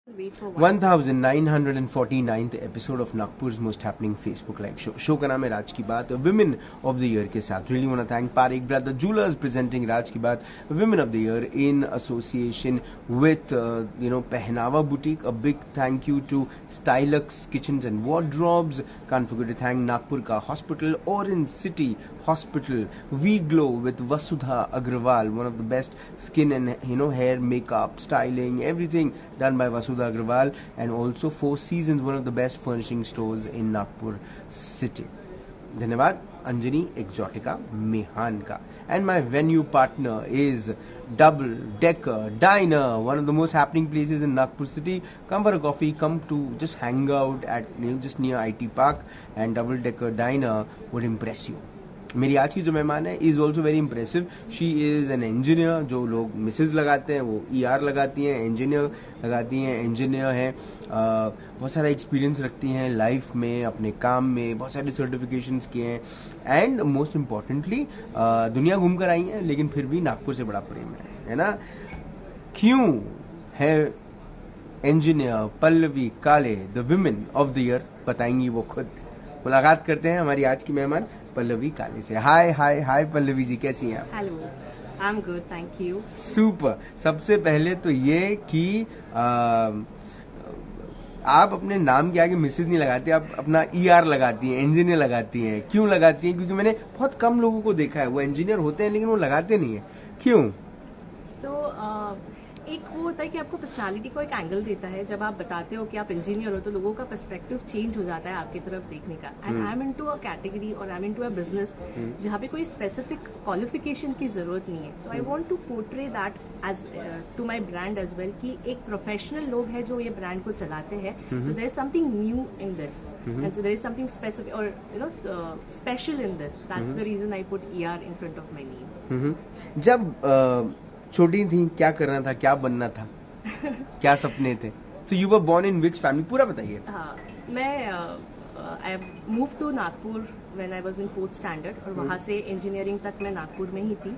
Wait for 1949th episode of Nagpur most happening Facebook live show का नाम है राज ki Baat women of the year के साथ really want to thank Parikh Brother Jewellers presenting Raj ki Baat women of the year in association with Pehnava boutique a big thank you to Stylux kitchens and wardrobes can't forget to thank Nagpur का hospital Orange City Hospital we glow with Vasudha Agarwal one of the best skin and hair makeup styling everything done by Vasudha Agrawal and also Four Seasons one of the best furnishing stores in Nagpur city. धन्यवाद Anjani exotica मेहान का and my venue partner is double decker diner one of the most happening places in Nagpur city come for a coffee come to just hang out at just near IT park and double decker diner would impress you. मेरी आज की जो मेहमान है is also very impressive. She is an engineer. जो लोग Mrs लगाते हैं वो ER लगाती हैं, इंजीनियर लगाती हैं, इंजीनियर हैं, बहुत सारा एक्सपीरियंस रखती हैं लाइफ में, अपने काम में, बहुत सारे सर्टिफिकेशंस किए हैं एंड मोस्ट इम्पॉर्टेंटली दुनिया घूम कर आई हैं लेकिन फिर भी नागपुर से बड़ा प्रेम है ना. क्यों है इंजीनियर पल्लवी काले the women of the year, बताएंगी वो खुद. मुलाकात करते हैं हमारी आज की मेहमान पल्लवी काले से. हाय हाय हाय पल्लवी जी, कैसी हैं आप? Hello, I am good, thank you. Super. सबसे पहले तो ये कि आप अपने नाम के आगे मिसेज नहीं लगाती, आप अपना ER लगाती हैं, इंजीनियर लगाती हैं. क्यों लगाती हैं? क्योंकि मैंने बहुत कम लोगों को देखा है वो इंजीनियर होते हैं लेकिन वो लगाते नहीं है. क्यों? एक वो होता है कि आपको पर्सनालिटी को एक एंगल देता है. जब आप बताते हो कि आप इंजीनियर हो तो लोगों का पर्सपेक्टिव चेंज हो जाता है आपकी तरफ देखने का. And I am into a category और I am into a business जहाँ पे कोई स्पेसिफिक क्वालिफिकेशन की जरूरत नहीं है. So I want to portray that as to my brand as well कि एक प्रोफेशनल लोग हैं जो ये ब्रांड को चलाते हैं. So there is something new in this and there is something specific और special in this. That's the reason I put ER in front of my name. जब छोटी थी क्या करना था, क्या बनना था, क्या सपने थे? So you were born in which family, पूरा बताइए. हाँ, मैं I move to Nagpur when I was in 4th standard और वहाँ से इंजीनियरिंग तक मैं नागपुर में ही थी.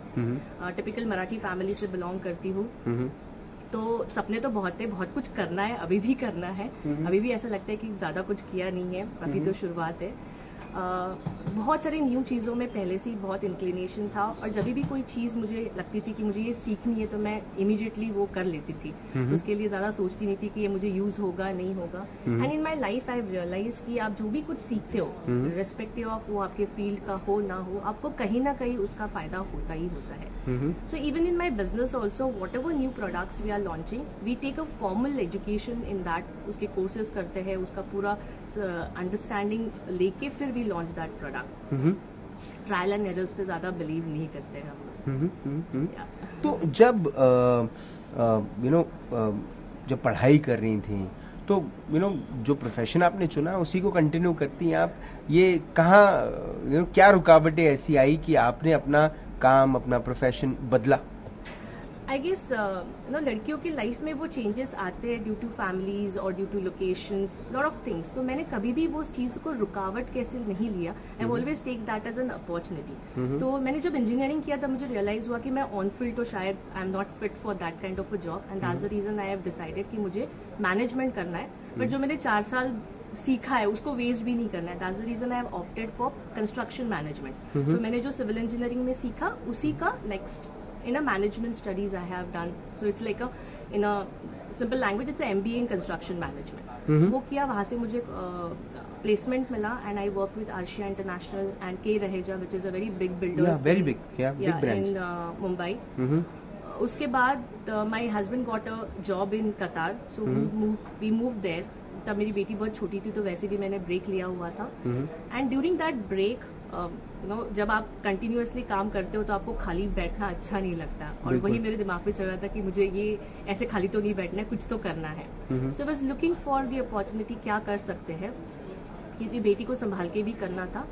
टिपिकल मराठी फैमिली से बिलोंग करती हूँ. तो सपने तो बहुत थे, बहुत कुछ करना है, अभी भी करना है. अभी भी ऐसा लगता है कि ज्यादा कुछ किया नहीं है, अभी तो शुरुआत है. बहुत सारी न्यू चीज़ों में पहले से ही बहुत इंक्लिनेशन था और जब भी कोई चीज़ मुझे लगती थी कि मुझे ये सीखनी है तो मैं इमीडिएटली वो कर लेती थी. उसके लिए ज़्यादा सोचती नहीं थी कि ये मुझे यूज़ होगा नहीं होगा. And in my life I realise कि आप जो भी कुछ सीखते हो रिस्पेक्टिव ऑफ वो आपके फील्ड का हो ना हो, आपको कहीं ना कहीं उसका फायदा होता ही होता है. So even in my business also, whatever new products we are launching, we take a formal education in that. उसके courses करते हैं, उसका पूरा understanding लेके फिर we launch that product. Trial and errors पे ज़्यादा believe नहीं करते हैं हम. तो जब जब पढ़ाई कर रही थी तो जो प्रोफेशन आपने चुना उसी को कंटिन्यू करती हैं आप. ये कहाँ क्या रुकावटें ऐसी आई कि आपने अपना काम, अपना प्रोफेशन बदला? आई गेस लड़कियों की लाइफ में वो चेंजेस आते हैं ड्यू टू फैमिलीज और due to locations, lot of things. तो मैंने कभी भी वो चीज को रुकावट कैसे नहीं लिया. I always take that as an opportunity. तो मैंने जब इंजीनियरिंग किया तब मुझे रियलाइज हुआ कि मैं ऑन फील्ड तो शायद I am not fit for that kind of a job and that's the reason I have decided कि मुझे मैनेजमेंट करना है. बट जो मैंने 4 साल सीखा है उसको वेस्ट भी नहीं करना है. That's the reason I have opted for construction management. तो मैंने जो सिविल इंजीनियरिंग में सीखा उसी का next in a management studies I have done. So it's like in a simple language, it's a MBA in construction management. वो किया, वहाँ से मुझे placement मिला and I worked with Arshia International and K Raheja, which is a very big builder. Yeah, very big. Yeah, big branch. In Mumbai. उसके बाद my husband got a job in Qatar, so we moved there. तब मेरी बेटी बहुत छोटी थी तो वैसे भी मैंने ब्रेक लिया हुआ था. एंड ड्यूरिंग दैट ब्रेक जब आप कंटिन्यूअसली काम करते हो तो आपको खाली बैठना अच्छा नहीं लगता. और वही मेरे दिमाग में चल रहा था कि मुझे ये ऐसे खाली तो नहीं बैठना है, कुछ तो करना है. So I was looking for the opportunity, क्या कर सकते हैं, क्योंकि बेटी को संभाल के भी करना था.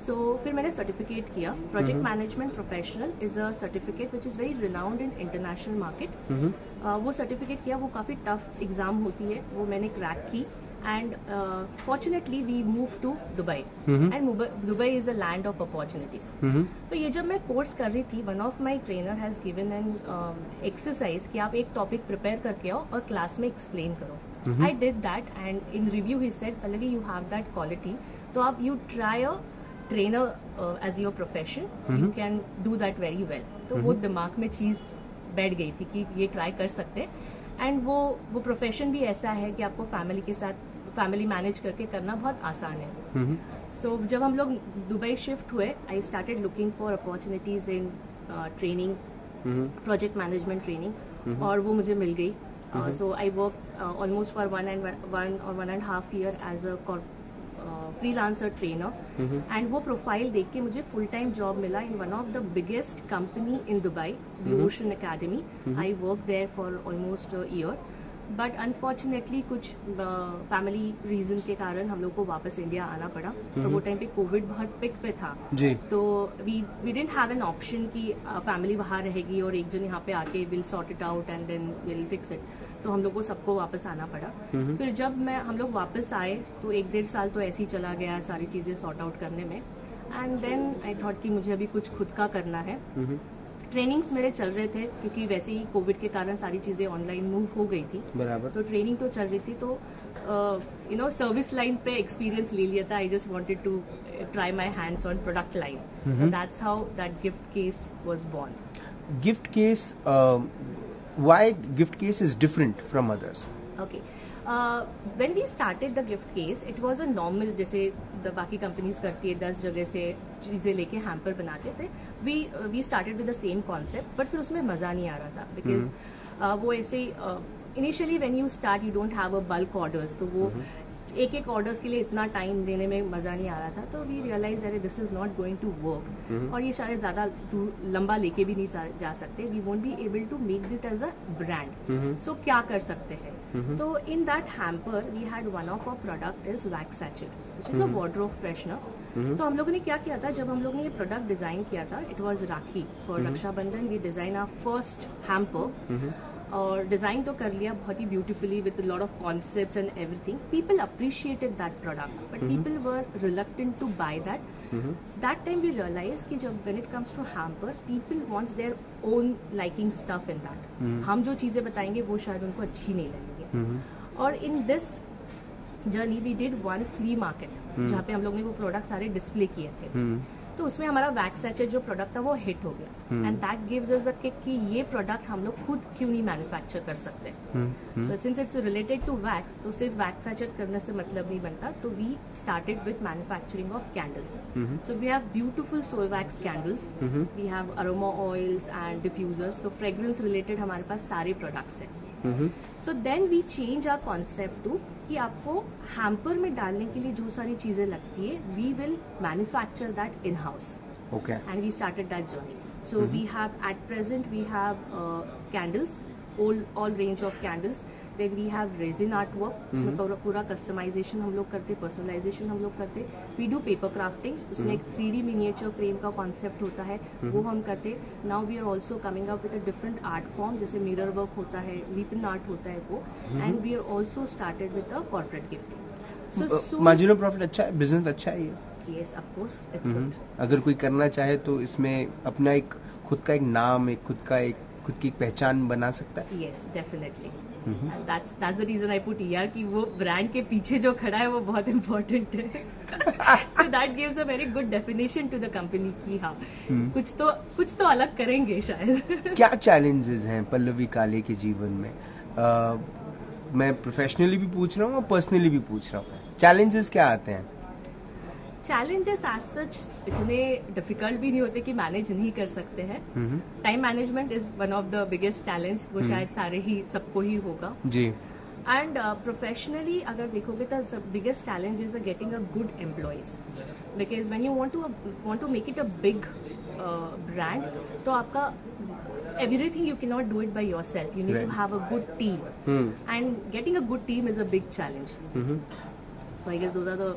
सो फिर मैंने सर्टिफिकेट किया. Project management professional is a certificate which is very renowned in international market. वो सर्टिफिकेट किया, वो काफी टफ एग्जाम होती है, वो मैंने क्रैक की. and fortunately we moved to Dubai. And Dubai is a land of opportunities. तो ये जब मैं कोर्स कर रही थी, one of my trainer has given an exercise कि आप एक टॉपिक प्रिपेयर करके आओ और क्लास में एक्सप्लेन करो. I did that and in review he said, Pallavi, you have that quality, तो आप you try a trainer as your profession, you can do that very well. तो वो दिमाग में चीज बैठ गई थी कि ये ट्राई कर सकते हैं. एंड वो प्रोफेशन भी ऐसा है कि आपको फैमिली के साथ फैमिली मैनेज करके करना बहुत आसान है. सो जब हम लोग दुबई शिफ्ट हुए, I started looking for opportunities in training, project management training, और वो मुझे मिल गई. So I work almost for 1.5 year as a freelancer trainer, and वो प्रोफाइल देख के मुझे फुल टाइम जॉब मिला in one of the biggest company in Dubai, Blue Ocean Academy. I work there for almost a year, but unfortunately कुछ family reason के कारण हम लोग को वापस इंडिया आना पड़ा. तो वो टाइम पे कोविड बहुत पिक पे था जी. तो we didn't have an option कि फैमिली वहां रहेगी और एक जन यहाँ पे आके will sort it out and then will fix it. तो हम लोग को सबको वापस आना पड़ा. फिर जब हम लोग वापस आए तो 1-1.5 साल तो ऐसे ही चला गया सारी चीजें सॉर्ट आउट करने में. एंड देन आई थॉट कि मुझे अभी कुछ खुद का करना है. ट्रेनिंग्स मेरे चल रहे थे क्योंकि वैसे ही कोविड के कारण सारी चीजें ऑनलाइन मूव हो गई थी. बराबर. तो ट्रेनिंग तो चल रही थी, तो यू नो सर्विस लाइन पे एक्सपीरियंस ले लिया था. I just wanted to try my hands on product line. That's how that gift case was born. Gift case, why gift case is different from others? Okay, when we started the gift case, it was a normal, जैसे बाकी companies करती है 10 जगह से चीजें लेके hamper बनाते थे. we started with the same concept, but फिर उसमें मजा नहीं आ रहा था बिकॉज वो ऐसे initially when you start you don't have a bulk orders, तो वो एक ऑर्डर्स के लिए इतना टाइम देने में मजा नहीं आ रहा था. तो वी रियलाइज अरे this is not going to work, और ये शायद ज्यादा लंबा लेके भी नहीं जा सकते. We won't be able to make it as a brand. So क्या कर सकते हैं? तो in that hamper we had one of our product is wax sachet, which is a wardrobe freshener. तो हम लोगों ने क्या किया था, जब हम लोग ने ये प्रोडक्ट डिजाइन किया था, it was rakhi for Rakshabandhan. We design our first hamper, और डिजाइन तो कर लिया बहुत ही beautifully with lot of concepts and everything. People appreciated that product, but people were reluctant to buy that. That time we realize कि जब when it comes to hamper, people wants their own liking stuff in that. हम जो चीजें बताएंगे वो शायद उनको अच्छी नहीं लगेंगी. और in this journey we did one free market, जहाँ पे हम लोग ने वो प्रोडक्ट सारे डिस्प्ले किए थे. तो उसमें हमारा वैक्स सैचेट जो प्रोडक्ट था वो हिट हो गया. And that gives us a kick कि ये प्रोडक्ट हम लोग खुद क्यों नहीं मैन्युफैक्चर कर सकते. So since it's related to wax, तो सिर्फ वैक्स सैचेट करने से मतलब नहीं बनता. तो we started with manufacturing of candles. So we have beautiful soy wax candles, we have aroma oils and diffusers. तो फ्रेग्रेंस रिलेटेड हमारे पास सारे प्रोडक्ट्स हैं. So then we change our concept to कि आपको हैम्पर में डालने के लिए जो सारी चीजें लगती है, we will manufacture that in house. Okay. And we started that journey. So we have, at present, we have candles, all range of candles. Then we have resin artwork. उसमें पूरा customization हम लोग करते, personalization हम लोग करते. We do paper crafting. उसमें एक 3D miniature frame का concept होता है, वो हम करते. Now we are also coming up with a different art form, जैसे mirror work होता है, weapon art होता है वो. And we are also started with a corporate gifting. So margin of profit अच्छा है, बिजनेस अच्छा है ये? Yes, of course, it's good. अगर कोई करना चाहे तो इसमें अपना एक खुद का एक नाम, खुद की एक पहचान बना सकता है. Yes, definitely. And that's the reason I put ER कि वो ब्रांड के पीछे जो खड़ा है वो बहुत इम्पोर्टेंट है. So that gives a very good definition to the company कि हाँ कुछ तो अलग करेंगे शायद. क्या चैलेंजेस हैं पल्लवी काले के जीवन में? मैं प्रोफेशनली भी पूछ रहा हूँ और पर्सनली भी पूछ रहा हूँ. चैलेंजेस क्या आते हैं? चैलेंजेस एज सच इतने डिफिकल्ट भी नहीं होते कि मैनेज नहीं कर सकते हैं. Time management is one of the biggest challenge, वो शायद सबको ही होगा जी. एंड प्रोफेशनली अगर देखोगे तो biggest challenge is getting a good employees, because when you want to make it a big brand, तो आपका everything you cannot do it by yourself. You need to have a good team, and getting a good team is a big challenge. So I guess those are the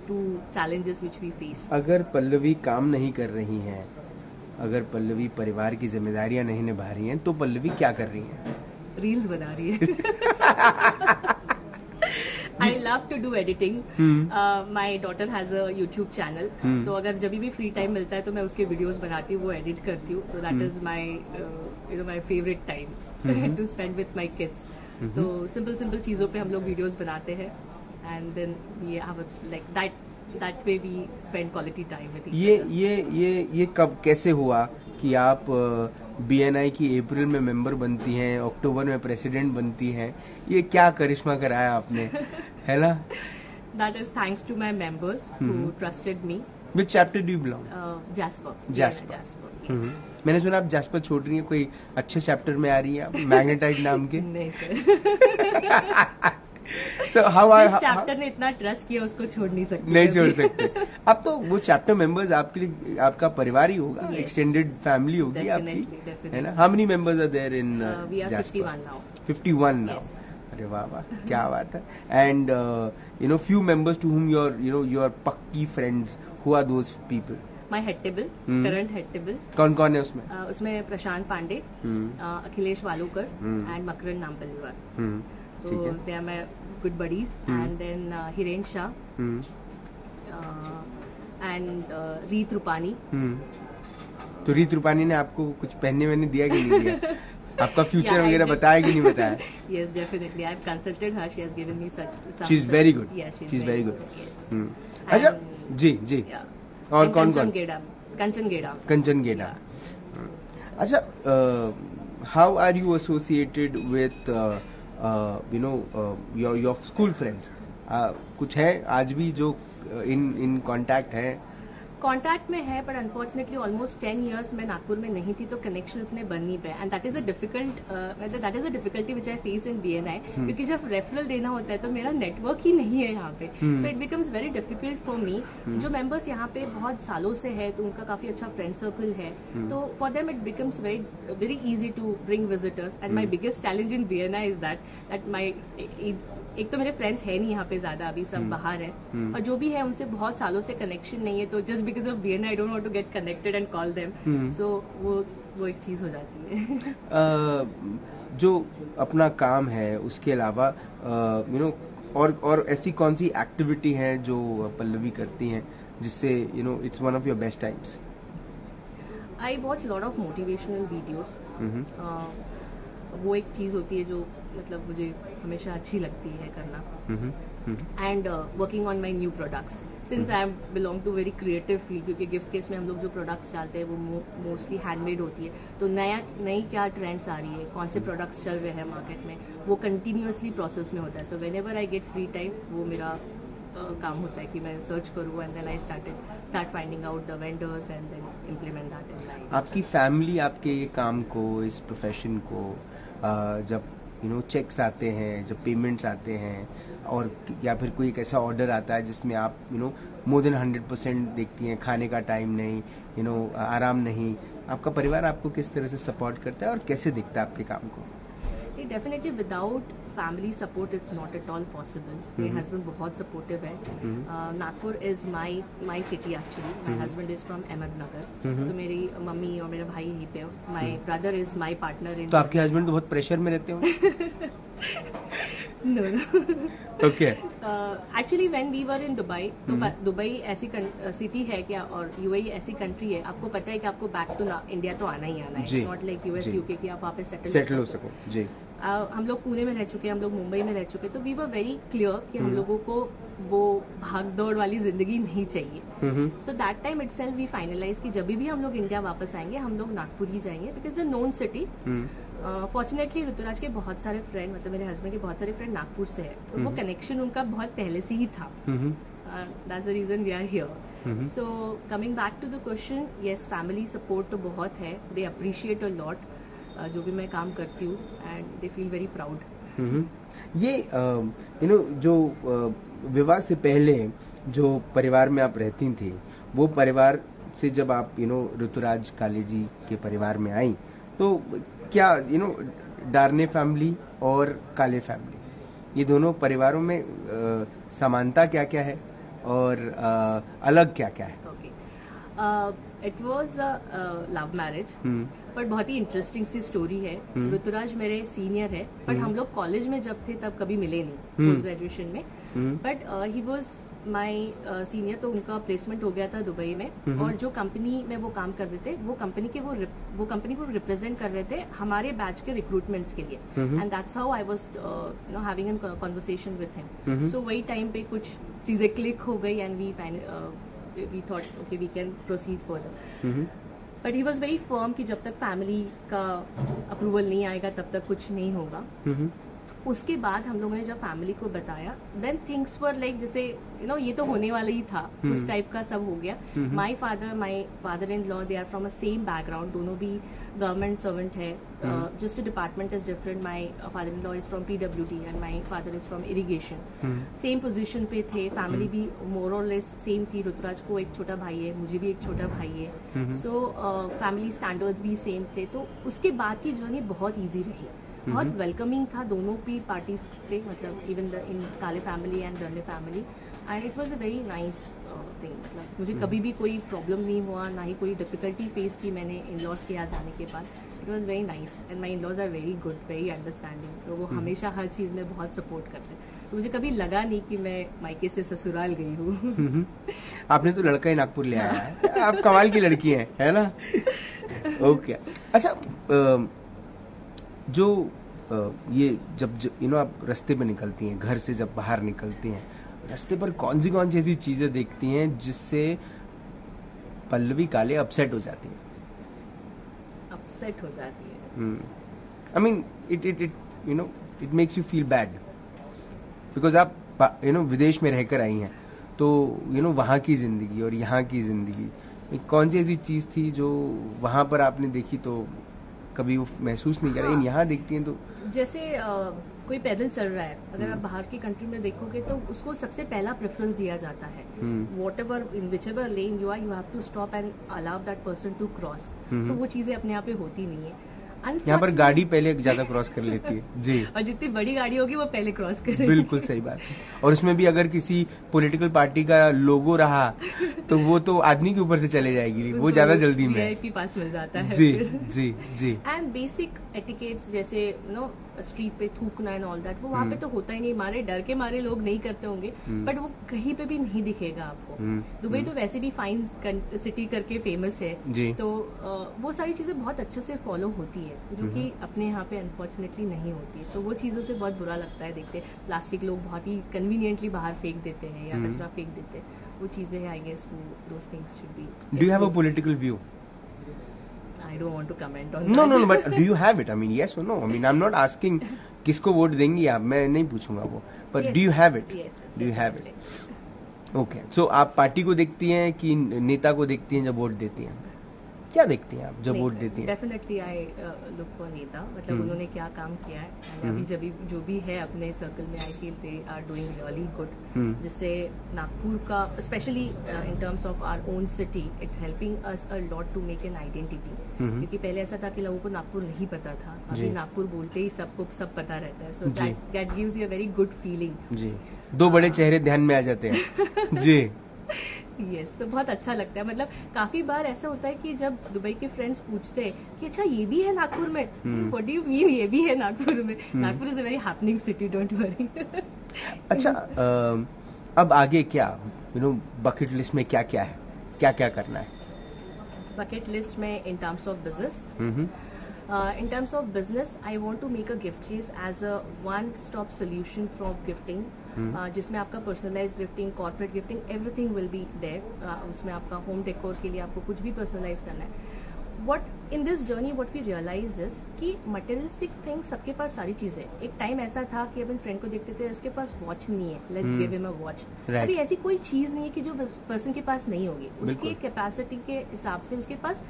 two challenges which we face. अगर पल्लवी काम नहीं कर रही हैं, अगर पल्लवी परिवार की जिम्मेदारियां नहीं निभा रही हैं, तो पल्लवी क्या कर रही हैं? रील्स बना रही है. I love to do editing. My daughter has a YouTube channel, तो अगर जब भी फ्री टाइम मिलता है तो मैं उसके वीडियोज बनाती हूँ, वो एडिट करती हूँ. तो that is my my favourite time to spend with my kids. तो सिंपल चीजों पे हम लोग वीडियोज बनाते हैं, and then we have like that way we spend quality time with each other. ये कब कैसे हुआ कि आप BNI की अप्रैल में मेंबर बनती हैं, अक्टूबर में प्रेसिडेंट बनती हैं? ये क्या करिश्मा कराया आपने, है ना? That is thanks to my members who trusted me. Which chapter do you belong? Jasper. Jasper. Yeah, Jasper. Yes. मैंने सुना आप जैस्पर छोड़ रही हैं, कोई अच्छे चैप्टर में आ रही है आप, मैग्नेटाइट नाम के. नहीं सर. So how जिस चैप्टर ने इतना ट्रस्ट किया उसको छोड़ नहीं सकते. नहीं छोड़ सकते. अब तो वो चैप्टर मेंबर्स आपके लिए आपका परिवार ही होगा, एक्सटेंडेड फैमिली होगी आपकी, है ना? How many members are there in We are 51 now. 51 now. Yes. अरे वाह वाह, क्या बात है. And few members to whom your पक्की friends, who are those people? My head table, current head table. कौन कौन है उसमें? उसमें Prashant Pandey, Akhilesh Walukar and Makaran Nampalliwal. So they are my good buddies. And then Hiren Shah and Reet Rupani. तो रीत रूपानी ने आपको कुछ पहनने वहनने दिया कि नहीं दिया? आपका फ्यूचर वगैरह बताया कि नहीं बताया? Yes, definitely. I've consulted her. She has given me some. She's very good. Yeah, she's very good. Yes. अच्छा, जी. Yeah. और कौन कौन? कंचन गेड़ा. कंचन गेड़ा. अच्छा, how are you associated with your school friends? कुछ है आज भी जो इन कांटेक्ट है? कांटेक्ट में है, पर अनफॉर्चुनेटली ऑलमोस्ट 10 इयर्स मैं नागपुर में नहीं थी, तो कनेक्शन उतने बन नहीं पाए. And that is a difficulty which I face in BNI, क्योंकि जब रेफरल देना होता है तो मेरा नेटवर्क ही नहीं है यहाँ पे. So it becomes very difficult for me. जो मेंबर्स यहाँ पे बहुत सालों से है तो उनका काफी अच्छा फ्रेंड सर्कल है, तो for them it becomes very easy to bring visitors. And my biggest challenge in BNI is that my एक तो मेरे फ्रेंड्स है नहीं यहाँ पे ज्यादा, अभी सब बाहर है, और जो भी है उनसे बहुत सालों से कनेक्शन नहीं है, तो just because of BNI I don't want to get connected and call them. So वो एक चीज हो जाती है. जो अपना काम है उसके अलावा और ऐसी कौन सी एक्टिविटी है जो पल्लवी करती हैं जिससे it's one of your best times? I watch lot of motivational videos. वो एक चीज होती है जो मतलब मुझे हमेशा अच्छी लगती है करना. And working on my new products, since I belong to very creative field, क्योंकि गिफ्ट केस में हम लोग जो प्रोडक्ट्स डालते हैं वो मोस्टली हैंडमेड होती है. तो नई क्या ट्रेंड्स आ रही है, कौन से प्रोडक्ट्स चल रहे हैं मार्केट में, वो कंटिन्यूअसली प्रोसेस में होता है. So whenever I get free time वो मेरा काम होता है कि मैं सर्च करूँ, and then I start finding out the vendors and then implement that in life. आपकी फैमिली आपके ये काम को, इस प्रोफेशन को, जब चेक्स आते हैं, जब पेमेंट्स आते हैं, और या फिर कोई एक ऐसा ऑर्डर आता है जिसमें आप मोर देन 100% देखती हैं, खाने का टाइम नहीं, आराम नहीं, आपका परिवार आपको किस तरह से सपोर्ट करता है और कैसे दिखता है आपके काम को? Definitely without family support it's not at all possible. मेरे हस्बैंड बहुत सपोर्टिव है. Nagpur is my city actually. My husband is from Ahmednagar, तो मेरी मम्मी और मेरा भाई यहीं पे. My brother is my partner in. तो आपके हस्बैंड तो बहुत प्रेशर में रहते होंगे? No. Okay. Actually, when we were in Dubai, तो दुबई ऐसी सिटी है क्या, और UAE ऐसी कंट्री है, आपको पता है कि आपको बैक टू इंडिया तो आना ही आना है. नॉट लाइक US UK कि आप वहाँ पे सेटल हो सको. जी. हम लोग पुणे में रह चुके हैं, हम लोग मुंबई में रह चुके, तो वी वर वेरी क्लियर कि हम लोगों को वो भाग दौड़ वाली जिंदगी नहीं चाहिए. So that time itself we finalise कि जब भी हम लोग इंडिया वापस आएंगे हम लोग नागपुर ही जाएंगे, because the known city. Fortunately Rituraj के बहुत सारे फ्रेंड, मतलब मेरे हस्बैंड के बहुत सारे फ्रेंड नागपुर से है, तो वो कनेक्शन उनका बहुत पहले से ही था. That's the reason we are here. So coming back to the question, yes, family support तो बहुत है. दे अप्रिशिएट अ लॉट जो भी मैं काम करती हूँ, and they feel very proud. ये जो विवाह से पहले जो परिवार में आप रहती थी, वो परिवार से जब आप ऋतुराज काले जी के परिवार में आई, तो क्या डार्ने फैमिली और काले फैमिली, ये दोनों परिवारों में समानता क्या क्या है और अलग क्या क्या है? It was love marriage, but बहुत ही इंटरेस्टिंग सी स्टोरी है। ऋतुराज मेरे सीनियर है, बट हम लोग कॉलेज में जब थे तब कभी मिले नहीं, पोस्ट ग्रेजुएशन में। But he was my senior, तो उनका प्लेसमेंट हो गया था दुबई में, और जो कंपनी में वो काम कर रहे थे वो कंपनी को रिप्रेजेंट कर रहे थे हमारे बैच के रिक्रूटमेंट्स के लिए, and that's how I was having a conversation with him. So वही टाइम पे कुछ चीजें क्लिक हो गई and we thought okay we can proceed further. But he was very firm कि जब तक फैमिली का अप्रूवल नहीं आएगा तब तक कुछ नहीं होगा। उसके बाद हम लोगों ने जब फैमिली को बताया, देन थिंग्स वर लाइक जैसे ये तो होने वाला ही था, उस टाइप का सब हो गया। My father in law, they are from a same background, दोनों भी गवर्नमेंट सर्वेंट है, just department is different. My father in law is from PWD and my father is from irrigation. Same position पे थे, family भी मोर और less same थी। ऋतुराज को एक छोटा भाई है, मुझे भी एक छोटा भाई है, सो फैमिली स्टैंडर्ड्स भी सेम थे। तो उसके बाद की जर्नी बहुत ईजी रही, बहुत वेलकमिंग था दोनों भी पार्टीज पे, मतलब even in Kale family and Darle family, and it was a very nice thing. मतलब मुझे कभी भी कोई प्रॉब्लम नहीं हुआ, ना ही कोई डिफिकल्टी फेस की मैंने इन लॉज के यहाँ जाने के बाद। It was very nice and my in laws are very good, very understanding, तो वो हमेशा हर चीज़ में बहुत सपोर्ट करते हैं। तो मुझे कभी लगा नहीं कि मैं मायके से ससुराल गई हूँ। आपने तो लड़का ही नागपुर ले आया है, आप कमाल की लड़की हैं, है ना? ओके। अच्छा, जो ये जब आप रास्ते पे निकलती हैं, घर से जब बाहर निकलती हैं, रास्ते पर कौन सी ऐसी चीजें देखती हैं जिससे पल्लवी काले अपसेट हो जाती हैं? अपसेट हो जाती है? I mean it makes you feel bad, because आप विदेश में रहकर आई हैं, तो वहाँ की जिंदगी और यहाँ की जिंदगी, कौन सी ऐसी चीज थी जो वहां पर आपने देखी तो कभी वो महसूस नहीं किया, लेकिन यहाँ देखती हैं तो? जैसे कोई पैदल चल रहा है, अगर आप बाहर की कंट्री में देखोगे तो उसको सबसे पहला प्रेफरेंस दिया जाता है। Whatever in whichever lane you have to stop and allow that person to cross. So वो चीजें अपने आप पे होती नहीं है। यहाँ पर गाड़ी पहले ज्यादा क्रॉस कर लेती है जी, और जितनी बड़ी गाड़ी होगी वो पहले क्रॉस करेगी। बिल्कुल सही बात है। और उसमें भी अगर किसी पॉलिटिकल पार्टी का लोगो रहा तो वो तो आदमी के ऊपर से चले जाएगी, वो ज्यादा जल्दी में VIP पास मिल जाता है। जी जी जी। एंड बेसिक एटिकेट्स जैसे स्ट्रीट पे थूकना एंड ऑल दैट, वो वहाँ पे तो होता ही नहीं, मारे डर के मारे लोग नहीं करते होंगे, बट वो कहीं पे भी नहीं दिखेगा आपको। दुबई तो वैसे भी फाइन सिटी करके फेमस है जी, तो वो सारी चीजें बहुत अच्छे से फॉलो होती है, जो कि अपने यहाँ पे अनफॉर्चुनेटली नहीं होती है। तो वो चीजों से बहुत बुरा लगता है देखते। प्लास्टिक लोग बहुत ही कन्वीनियंटली बाहर फेंक देते हैं या कचरा फेंक देते हैं, वो चीजें हैं। I guess those things should be. Do you have a political view? I don't want to comment on no, that. No, but do you have it? I mean, yes or no? I mean, I'm not asking किसको vote देंगी आप, मैं नहीं पूछूंगा वो, but do you have it? Yes, do you have it? Okay. So आप party को देखती हैं कि नेता को देखती हैं जब वोट देती हैं? क्या देखती हैं आप जब वोट देती हैं? डेफिनेटली आई लुक फॉर नेता, मतलब उन्होंने क्या काम किया है, अभी जब जो भी है अपने सर्कल में, I feel they are doing really good, जिससे नागपुर का specially in terms of our own city, it's helping us a lot to make an identity. क्योंकि पहले ऐसा था कि लोगों को नागपुर नहीं पता था, अभी नागपुर बोलते ही सबको सब पता रहता है, so that gives you a very good feeling जी। दो बड़े चेहरे ध्यान में आ जाते हैं जी। यस, तो बहुत अच्छा लगता है। मतलब काफी बार ऐसा होता है कि जब दुबई के फ्रेंड्स पूछते हैं कि अच्छा ये भी है नागपुर में, व्हाट डू यू मीन ये भी है नागपुर में? Nagpur is a very happening city, don't worry. अच्छा, अब आगे क्या, बकेट लिस्ट में क्या क्या है, क्या क्या करना है? बकेट लिस्ट में इन terms of business, in terms of business, I want to make a gift case as a one-stop solution for gifting, जिसमें आपका personalized gifting, corporate gifting, everything will be there. उसमें आपका home decor के लिए आपको कुछ भी personalize करना है। What in this journey what we realize is कि materialistic things सबके पास सारी चीजें। एक टाइम ऐसा था कि अपन फ्रेंड को देखते थे उसके पास वॉच नहीं है, let's give him a watch। अभी ऐसी कोई चीज नहीं है कि जो पर्सन के पास नहीं होगी, उसकी कैपेसिटी के हिसाब से उसके पास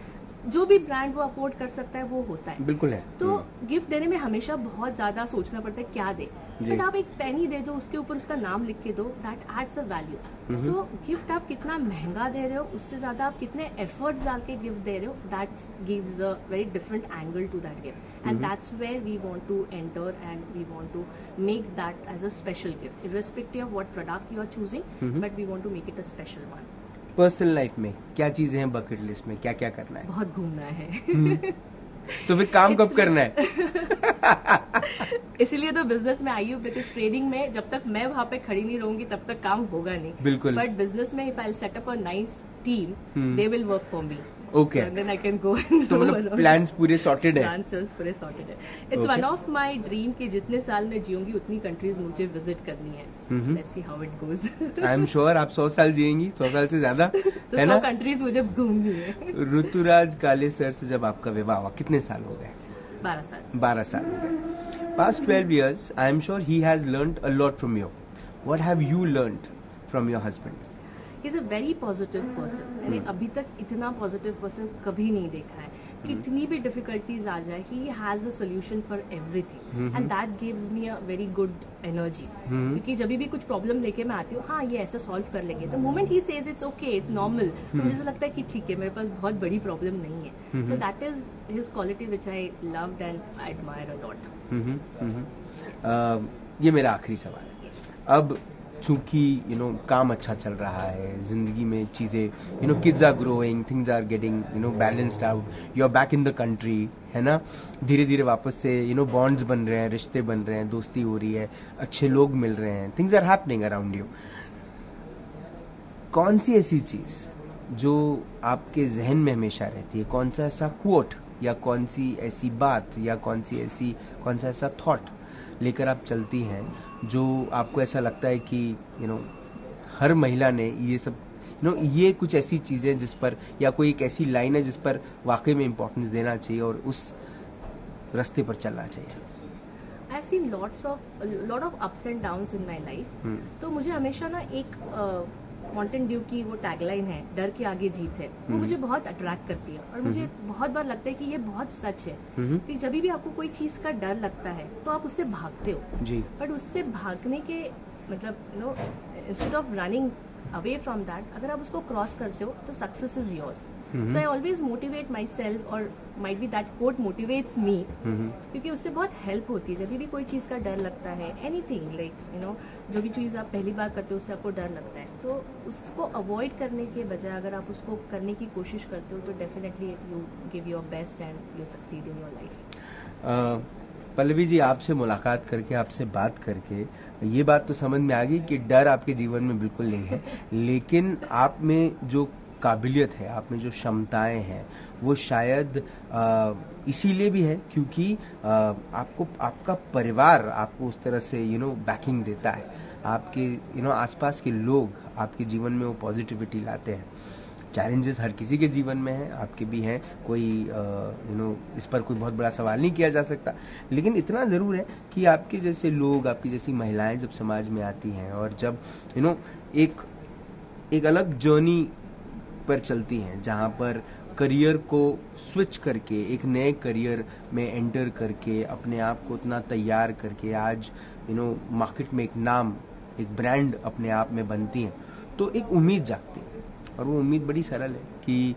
जो भी ब्रांड वो अफोर्ड कर सकता है वो होता है। बिल्कुल है। तो गिफ्ट देने में हमेशा बहुत ज्यादा सोचना पड़ता है क्या दे, बट आप एक पेन ही दे दो, उसके ऊपर उसका नाम लिख के दो, that adds a value. So gift आप कितना महंगा दे रहे हो, उससे ज्यादा आप कितने एफर्ट्स डाल के गिफ्ट दे रहे हो, that gives a very different angle to that gift, and that's where we want to enter and we want to make that as a special gift, irrespective of what product you are choosing, but we want to make it a special one. Personal life में क्या चीजें हैं bucket list में, क्या क्या करना है? बहुत घूमना है। तो फिर काम कब करना है? इसीलिए तो बिजनेस में आई हूँ, बिकॉज ट्रेडिंग में जब तक मैं वहां पे खड़ी नहीं रहूंगी तब तक काम होगा नहीं। बिल्कुल। बट बिजनेस में if I set up a nice team, they will work for me. Okay. So then I can go and तो मतलब प्लान्स पूरे सॉर्टेड है? प्लान्स पूरे सॉर्टेड है। It's one of my dream कि जितने साल मैं जीऊंगी उतनी कंट्रीज मुझे विजिट करनी है। Let's see how it goes. I am sure आप 100 साल जिएंगी, 100 साल से ज्यादा, तो है ना? 100 कंट्रीज मुझे घूमनी है। ऋतुराज काले सर से जब आपका विवाह हुआ कितने साल हो गए? 12 साल। 12 साल हो गए। Past 12 years I am sure he has learned a lot from you. What have you learned from your husband? Is a very positive person. मैंने अभी तक इतना पॉजिटिव पर्सन कभी नहीं देखा है। कितनी भी डिफिकल्टीज आ जाए, he has a solution for everything and that gives me a very good energy. क्योंकि जब भी कुछ प्रॉब्लम लेके मैं आती हूँ, हाँ ये ऐसा सॉल्व कर लेंगे, तो moment he says it's okay, it's normal, तो मुझे ऐसा लगता है कि ठीक है, मेरे पास बहुत बड़ी प्रॉब्लम नहीं है। So that is his quality which I loved and I admire a lot. ये मेरा आखिरी सवाल है। अब चूंकि काम अच्छा चल रहा है, जिंदगी में चीजें kids are growing, things are getting balanced out, you are back in the country, है ना? धीरे धीरे वापस से बॉन्ड्स बन रहे हैं, रिश्ते बन रहे हैं, दोस्ती हो रही है, अच्छे लोग मिल रहे हैं, things are happening around you. कौन सी ऐसी चीज जो आपके जहन में हमेशा रहती है? कौन सा ऐसा कोट या कौन सी ऐसी बात या कौन सा ऐसा थॉट लेकर आप चलती हैं जो आपको ऐसा लगता है कि हर महिला ने ये सब ये कुछ ऐसी चीजें जिस पर, या कोई एक ऐसी लाइन है जिस पर वाकई में इम्पोर्टेंस देना चाहिए और उस रास्ते पर चलना चाहिए? I have seen lot of ups and downs in my life. तो मुझे हमेशा ना एक माउंटेन ड्यू की वो टैगलाइन है, डर के आगे जीत है, वो मुझे बहुत अट्रैक्ट करती है और मुझे बहुत बार लगता है कि ये बहुत सच है कि जब भी आपको कोई चीज का डर लगता है तो आप उससे भागते हो जी। बट उससे भागने के मतलब instead of running away from that, अगर आप उसको क्रॉस करते हो तो success is yours. So I always motivate myself, और might be that quote motivates me, क्योंकि उससे बहुत हेल्प होती है। जब भी कोई चीज का डर लगता है, एनीथिंग लाइक जो भी चीज आप पहली बार करते हो उससे आपको डर लगता है, तो उसको अवॉइड करने के बजाय अगर आप उसको करने की कोशिश करते हो तो definitely you give your best and you succeed in your life. Pallavi ji, आपसे मुलाकात करके, आपसे बात करके ये बात तो समझ में आ गई कि डर आपके जीवन में बिल्कुल नहीं है, लेकिन आप में जो काबिलियत है, आप में जो क्षमताएं हैं, वो शायद इसीलिए भी है क्योंकि आपको आपका परिवार आपको उस तरह से बैकिंग देता है। आपके आसपास के लोग आपके जीवन में वो पॉजिटिविटी लाते हैं। चैलेंजेस हर किसी के जीवन में हैं, आपके भी हैं, कोई इस पर कोई बहुत बड़ा सवाल नहीं किया जा सकता, लेकिन इतना ज़रूर है कि आपके जैसे लोग, आपकी जैसी महिलाएं जब समाज में आती हैं और जब एक अलग जर्नी पर चलती हैं, जहाँ पर करियर को स्विच करके एक नए करियर में एंटर करके अपने आप को उतना तैयार करके आज मार्केट में एक नाम, एक ब्रांड अपने आप में बनती हैं, तो एक उम्मीद जागती है और वो उम्मीद बड़ी सरल है कि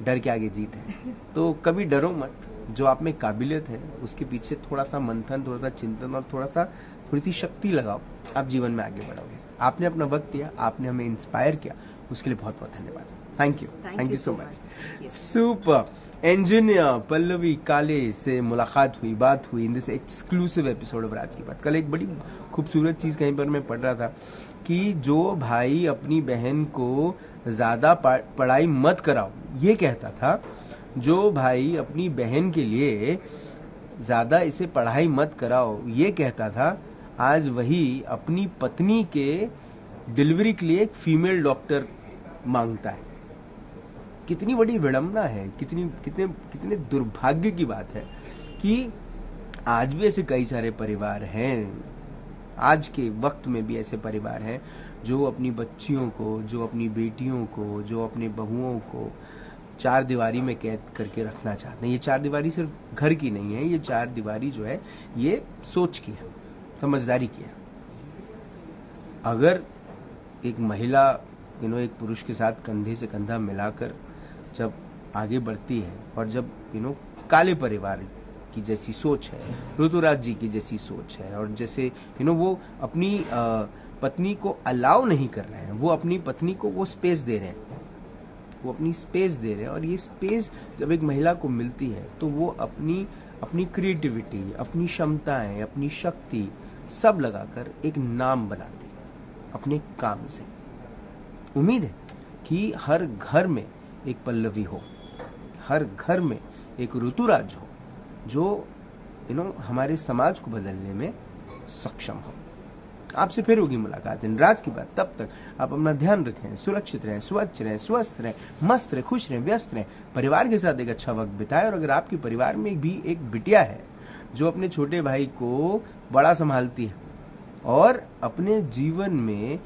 डर के आगे जीत है। तो कभी डरो मत, जो आप में काबिलियत है उसके पीछे थोड़ा सा मंथन, थोड़ा सा चिंतन और थोड़ी सी शक्ति लगाओ, आप जीवन में आगे बढ़ोगे। आपने अपना वक्त दिया, आपने हमें इंस्पायर किया, उसके लिए बहुत बहुत धन्यवाद। Thank you so much. Super. Engineer Pallavi Kale से मुलाकात हुई, बात हुई in this exclusive episode of Raj ki Baat. कल एक बड़ी खूबसूरत चीज कहीं पर मैं पढ़ रहा था कि जो भाई अपनी बहन को ज्यादा पढ़ाई मत कराओ ये कहता था, जो भाई अपनी बहन के लिए ज्यादा इसे पढ़ाई मत कराओ ये कहता था, आज वही अपनी पत्नी के डिलीवरी के लिए एक फीमेल डॉक्टर मांगता है। कितनी बड़ी विडंबना है, कितने दुर्भाग्य की बात है कि आज भी ऐसे कई सारे परिवार हैं, आज के वक्त में भी ऐसे परिवार हैं जो अपनी बच्चियों को, जो अपनी बेटियों को, जो अपने बहुओं को चार दीवारी में कैद करके रखना चाहते हैं। ये चार दीवारी सिर्फ घर की नहीं है, ये चार दीवारी जो है ये सोच की है, समझदारी की है। अगर एक महिला एक पुरुष के साथ कंधे से कंधा मिलाकर जब आगे बढ़ती है और जब काले परिवार की जैसी सोच है, ऋतुराज जी की जैसी सोच है, और जैसे वो अपनी पत्नी को अलाउ नहीं कर रहे हैं, वो अपनी पत्नी को वो स्पेस दे रहे हैं, वो अपनी स्पेस दे रहे हैं। और ये स्पेस जब एक महिला को मिलती है तो वो अपनी क्रिएटिविटी, अपनी क्षमताएं, अपनी शक्ति सब लगाकर एक नाम बनाती है अपने काम से। उम्मीद है कि हर घर में एक पल्लवी हो, हर घर में एक ऋतुराज हो, जो हमारे समाज को बदलने में सक्षम हो। आपसे फिर होगी मुलाकात दिन रात की बात। तब तक आप अपना ध्यान रखें, सुरक्षित रहें, स्वच्छ रहें, स्वस्थ रहें, मस्त रहें, खुश रहें, व्यस्त रहें, परिवार के साथ एक अच्छा वक्त बिताएं। और अगर आपके परिवार में भी एक बिटिया है जो अपने छोटे भाई को बड़ा संभालती है और अपने जीवन में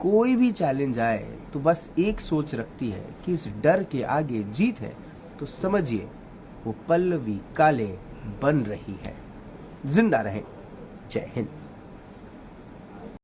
कोई भी चैलेंज आए तो बस एक सोच रखती है कि इस डर के आगे जीत है, तो समझिए वो पल्लवी काले बन रही है। जिंदा रहें। जय हिंद।